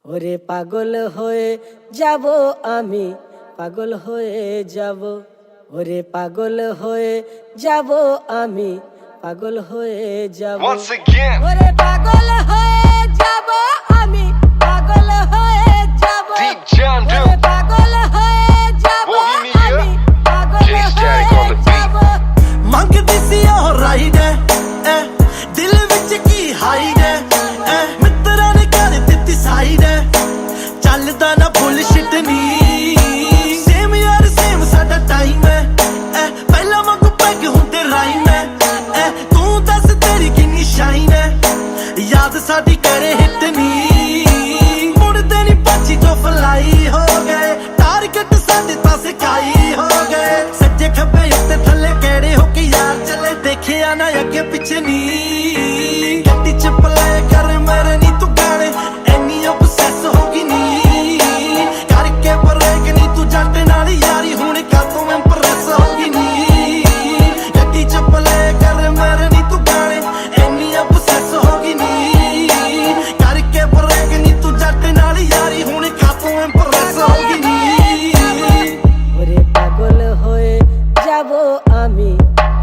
ওরে পাগল হয়ে যাব আমি, পাগল হয়ে যাব। ওরে পাগল হয়ে যাব আমি, পাগল হয়ে যাব। Once again, ওরে পাগল হয়ে যাব আমি, পাগল হয়ে যাব। Deep John ওরে Doe. পাগল হয়ে যাব Bohemia. আমি, পাগল Jay Static হয়ে on the beat. যাব। ਮੰਗਦੀ ਸੀ ਉਹ ਰਾਈਡ ਐ ਦਿਲ ਵਿੱਚ ਕੀ ਹਾਈਡ ਐ ਮਿੱਤਰਾਂ ਨੇ ਕਰ ਦਿੱਤੀ ਸਾਈਡ ਚੱਲਦਾ ਨਾ ਬੁਲਸ਼ਿਟ ਨੀ ਸੇਮ ਯਾਰ ਸੇਮ ਸਾਡਾ ਟਾਈਮ ਐ ਪਹਿਲਾਂ ਵਾਂਗੂ ਪੈਗ ਹੁੰਦੇ ਰਾਈਮ ਐ ਤੂੰ ਦੱਸ ਤੇਰੀ ਕਿੰਨੀ ਸ਼ਾਈਨ ਐ ਯਾਦ ਸਾਡੀ ਕਰੇ ਹਿੱਟ ਨੀ ਮੁੜਦੇ ਨੀ ਪਾਚੀ ਜੋ ਫਲਾਈ ਹੋ ਗਏ ਟਾਰਗੇਟ ਸਾਡੇ ਤਾਂ ਸਿਕਾਈ ਹੋ ਗਏ ਸੱਜੇ ਖੱਬੇ ਉੱਤੇ ਥੱਲੇ ਕਿਹੜੇ ਹੋ ਕੇ ਯਾਰ ਚੱਲੇ ਦੇਖਿਆ ਨਾ ਅੱਗੇ ਪਿੱਛੇ ਨੀ ਗੱਡੀ ਚ ਪਲੇ ਕਰ ਮੇਰੇ ਨੀ ਤੂੰ ਗਾਣੇ ਐਨੀ obsess ਹੋ ਗਈ ਨੀ ਕਰਕੇ ਬਰੇਕ ਨੀ ਤੂੰ ਜੱਟ ਨਾਲ ਯਾਰੀ ਹੁਣ ਕਾਤੋਂ ਇੰਪ੍ਰੈਸ ਹੋ ਗਈ ਨੀ ਗੱਡੀ ਚ ਪਲੇ ਕਰ ਮੇਰੇ ਨੀ ਤੂੰ ਗਾਣੇ ਐਨੀ obsess ਹੋ ਗਈ ਨੀ ਕਰਕੇ ਬਰੇਕ ਨੀ ਤੂੰ ਜੱਟ ਨਾਲ ਯਾਰੀ ਹੁਣ ਕਾਤੋਂ ਇੰਪ੍ਰੈਸ ਹੋ ਗਈ ਨੀ ওরে পাগল হয়ে যাব আমি,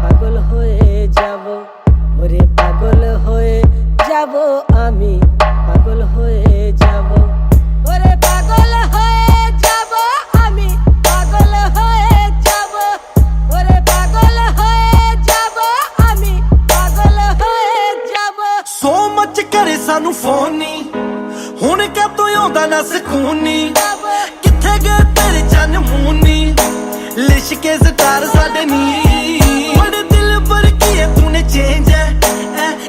পাগল হয়ে যাব। ওরে পাগল হয়ে যাব আমি, পাগল হয়ে যাব। ওরে পাগল হয়ে যাব আমি, পাগল হয়ে যাব। ওরে পাগল হয়ে যাব আমি, পাগল হয়ে যাব। ਸੋ ਮੱਚ ਕਰੇ ਸਾਨੂੰ ਫੋਨ ਨੀ ਹੁਣ ਕਾਤੋਂ ਆਉਂਦਾ ਨਾ ਸਕੂਨ ਨੀ ਕਿੱਥੇ ਗਏ ਤੇਰੇ ਚੰਨ ਮੂੰਹ ਨੀ ਲਿਸ਼ਕੇ ਸਟਾਰ ਸਾਡੇ ਨੀ ਬੜੇ ਦਿਲ ਭਰ ਕੀਏ ਤੂਨੇ ਚੇਂਜ ਹੈ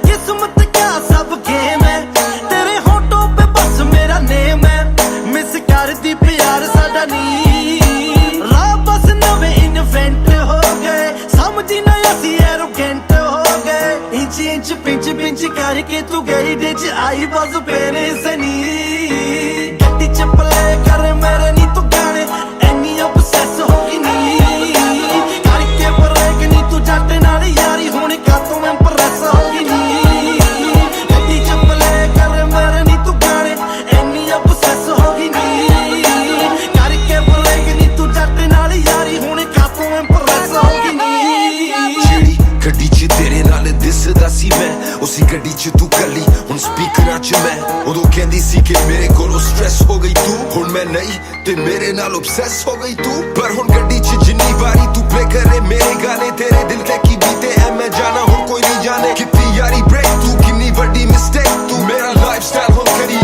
ਕਿਸਮਤ ਕਾ ਸਭ ਗੇਮ ਹੈ ਤੇਰੇ ਹੋਂਠੋਂ ਪੇ ਬਸ ਮੇਰਾ ਨੇਮ ਹੈ ਮਿਸ ਕਰਦੀ ਪਿਆਰ ਸਾਡਾ ਨੀ ਰਾਹ ਬਸ ਨਵੇਂ ਇਨਵੈਂਟ ਹੋ ਗਏ ਸਮਝੀ ਨਾ ਅਸੀਂ ਐਰੋਗੈਂਟ ਹੋ ਗਏ ਇੰਚ ਇੰਚ ਪਿੰਚ ਪਿੰਚ ਕਰਕੇ ਤੂੰ ਗਈ ਦੇ ਚ ਆਈ ਬਸ ਪੇਰੇ ਸਨੀ ਗੱਡੀ ਚ ਪਲੇ ਕਰ ਮੇਰੇ ਨੀ ਤੂੰ ਗਾਣੇ ਐਨੀ obsess ਹੋ ਗਈ ਨੀ ਕਰਕੇ ਬਰੇਕ ਨੀ ਤੂੰ ਜੱਟ ਨਾਲ ਯਾਰੀ ਹੁਣ ਕਾਤੋਂ ਇੰਪ੍ਰੈਸ ਹੋ ਗਈ ਨੀ ਗੱਡੀ ਚ ਪਲੇ ਕਰ ਮੇਰੇ ਨੀ ਤੂੰ ਗਾਣੇ ਐਨੀ obsess ਹੋ ਗਈ ਨੀ ਕਰਕੇ ਬਰੇਕ ਨੀ ਤੂੰ ਜੱਟ ਨਾਲ ਯਾਰੀ ਹੁਣ ਕਾਤੋਂ ਇੰਪ੍ਰੈਸ ਹੋ ਗਈ ਨੀ ਜਿਹੜੀ ਗੱਡੀ 'ਚ ਤੇਰੇ ਨਾਲ ਦਿਸਦਾ ਸੀ ਮੈਂ ਉਸੀ ਗੱਡੀ 'ਚ ਤੂੰ ਕੱਲੀ ਹੁਣ ਸਪੀਕਰਾਂ 'ਚ ਮੈਂ ਉਦੋਂ ਕਹਿੰਦੀ ਸੀ ਕਿ ਮੇਰੇ ਕੋਲੋਂ ਸਟ੍ਰੈਸ ਹੋ ਗਈ ਤੂੰ ਹੁਣ ਮੈਂ ਨਹੀਂ ਤੇ ਮੇਰੇ ਨਾਲ obsess ਹੋ ਗਈ ਤੂੰ ਪਰ ਹੁਣ ਗੱਡੀ 'ਚ ਜਿੰਨੀ ਵਾਰੀ ਤੂੰ ਪਲੇ ਕਰੇ ਮੇਰੇ ਗਾਣੇ ਤੇਰੇ ਦਿਲ ਤੇ ਕੀ ਬੀਤੇ ਐ ਮੈਂ ਜਾਣਾ ਹੁਣ ਕੋਈ ਨਹੀਂ ਜਾਣੇ ਕਿੰਨੀ ਯਾਰੀ ਬ੍ਰੇਕ ਤੂੰ ਕਿੰਨੀ ਵੱਡੀ ਮਿਸਟੇਕ ਤੂੰ ਮੇਰਾ ਲਾਈਫ ਸਟਾਈਲ ਹੁਣ ਕਰੀ